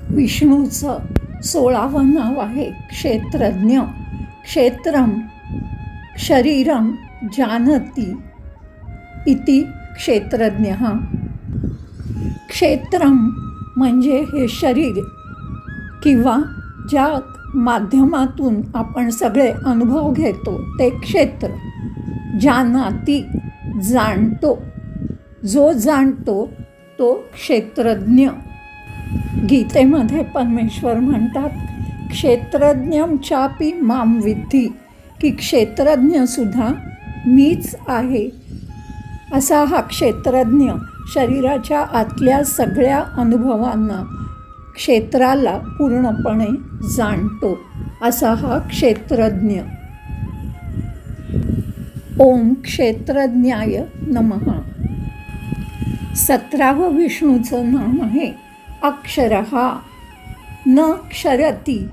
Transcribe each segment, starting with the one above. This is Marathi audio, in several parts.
विष्णूचं 16वं नाव आहे क्षेत्रज्ञ. क्षेत्रम शरीरम जानती इति क्षेत्रज्ञ. क्षेत्रम म्हणजे हे शरीर किंवा ज्या माध्यमातून आपण सगळे अनुभव घेतो ते क्षेत्र. जानाती जाणतो, जो जाणतो तो क्षेत्रज्ञ. गीतेमध्ये परमेश्वर म्हणतात क्षेत्रज्ञम चापी माम विद्धी, की क्षेत्रज्ञसुद्धा मीच आहे. असा हा क्षेत्रज्ञ शरीराच्या आतल्या सगळ्या अनुभवांना, क्षेत्राला पूर्णपणे जाणतो. असा हा क्षेत्रज्ञ. ओम क्षेत्रज्ञाय नमः. 17वं विष्णूचं नाम आहे अक्षरः. न क्षरति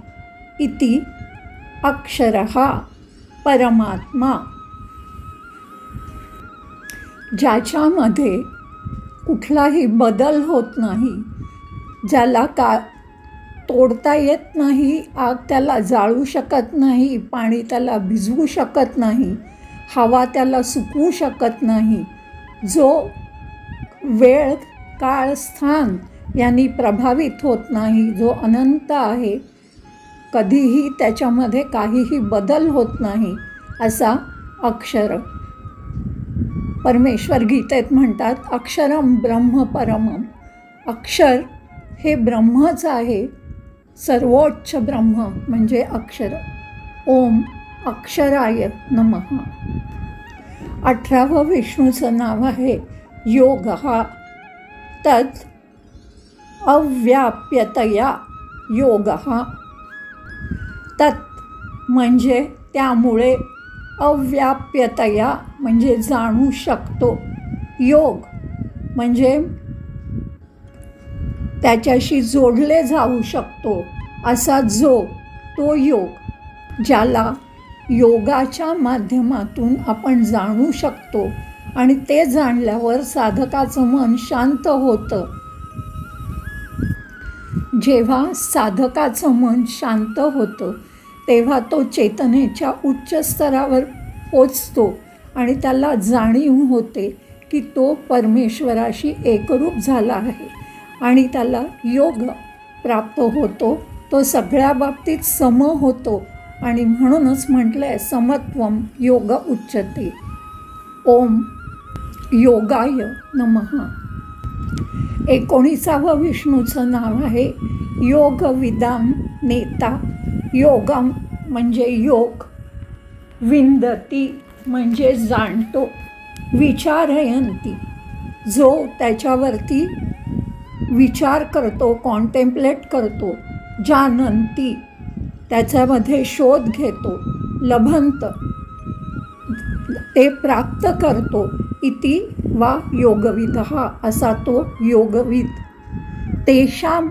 इति अक्षरः परमात्मा. ज्याच्यामध्ये कुठलाही बदल होत नाही, ज्याला तोडता येत नाही, आग त्याला जाळू शकत नाही, पाणी त्याला भिजवू शकत नाही, हवा त्याला सुकवू शकत नाही, जो वेळ काळ स्थान यांनी प्रभावित होत नाही, जो अनंत आहे, कधीही त्याच्यामध्ये काहीही बदल होत नाही, असा अक्षर. परमेश्वर गीतेत म्हणतात अक्षरम ब्रह्म परमम. अक्षर हे ब्रह्मच आहे, सर्वोच्च ब्रह्म म्हणजे अक्षर. ओम अक्षराय नमः. 18वं विष्णूचं नाव आहे योगः. तत् अव्याप्यतया योगः. तत् म्हणजे त्यामुळे, अव्याप्यतया म्हणजे जाणू शकतो, योग म्हणजे त्याच्याशी जोडले जाऊ शकतो, असा जो तो योग, ज्याला योगाच्या माध्यमातून आपण जाणू शकतो. आणि ते जाणल्यावर साधकाचं मन शांत होतं. जेव्हा साधकाचं मन शांत होतं तेव्हा तो चेतनेच्या उच्च स्तरावर पोचतो आणि त्याला जाणीव होते की तो परमेश्वराशी एकरूप झाला आहे आणि त्याला योग प्राप्त होतो. तो सगळ्या बाबतीत सम होतो आणि म्हणूनच म्हटलं आहे समत्वम योग उच्यते. ओम योगाय नमः. 19वं विष्णूचं नाव आहे योगविदाम नेता. योगम म्हणजे योग, विंदती म्हणजे जाणतो, विचारयंती जो त्याच्यावरती विचार करतो, कॉन्टेम्प्लेट करतो, जानंती त्याच्यामध्ये शोध घेतो, लभंत ते प्राप्त करतो, इति वा योगविदः असा तो योगविद. तेषां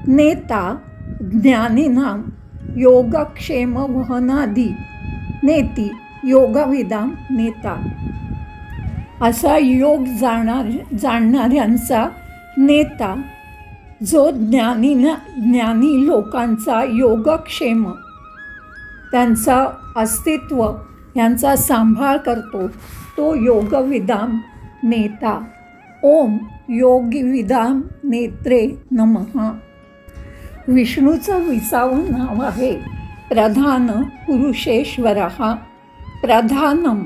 नेता ज्ञानिनां योगक्षेम वहनादी नेती योगविदां नेता. असा योग जाणणाऱ्यांचा नेता जो ज्ञानी लोकांचा योगक्षेम, त्यांचा अस्तित्व यांचा सांभाळ करतो, तो योगविदाम नेता. ओम योगविदाम नेत्रे नमः. विष्णूचं 20वं नाव आहे प्रधान पुरुषेश्वरः. प्रधानम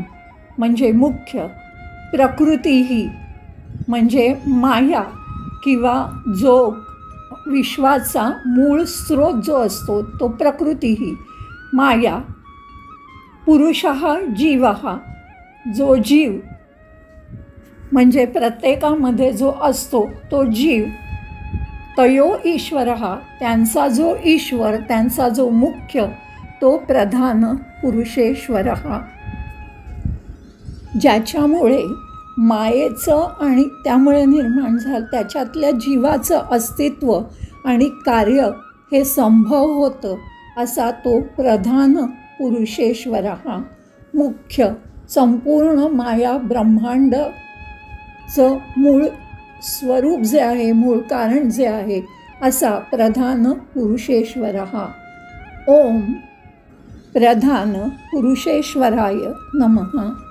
म्हणजे मुख्य, प्रकृतीही म्हणजे माया किंवा जो विश्वाचा मूळ स्रोत जो असतो तो प्रकृतीही, माया. पुरुषः जीवः जो जीव म्हणजे प्रत्येकामध्ये जो असतो तो जीव. तयो ईश्वरः त्यांचा जो ईश्वर, त्यांचा जो मुख्य, तो प्रधान पुरुषेश्वरः. ज्याच्यामुळे मायेचं आणि त्यामुळे निर्माण झालं त्याच्यातल्या जीवाचं अस्तित्व आणि कार्य हे संभव होतं, असा तो प्रधान पुरुषेश्वरः. मुख्य संपूर्ण माया ब्रह्मांडचं मूळ स्वरूप जे आहे, मूळ कारण जे आहे असा प्रधान पुरुषेश्वरः. ओम प्रधान पुरुषेश्वराय नमः.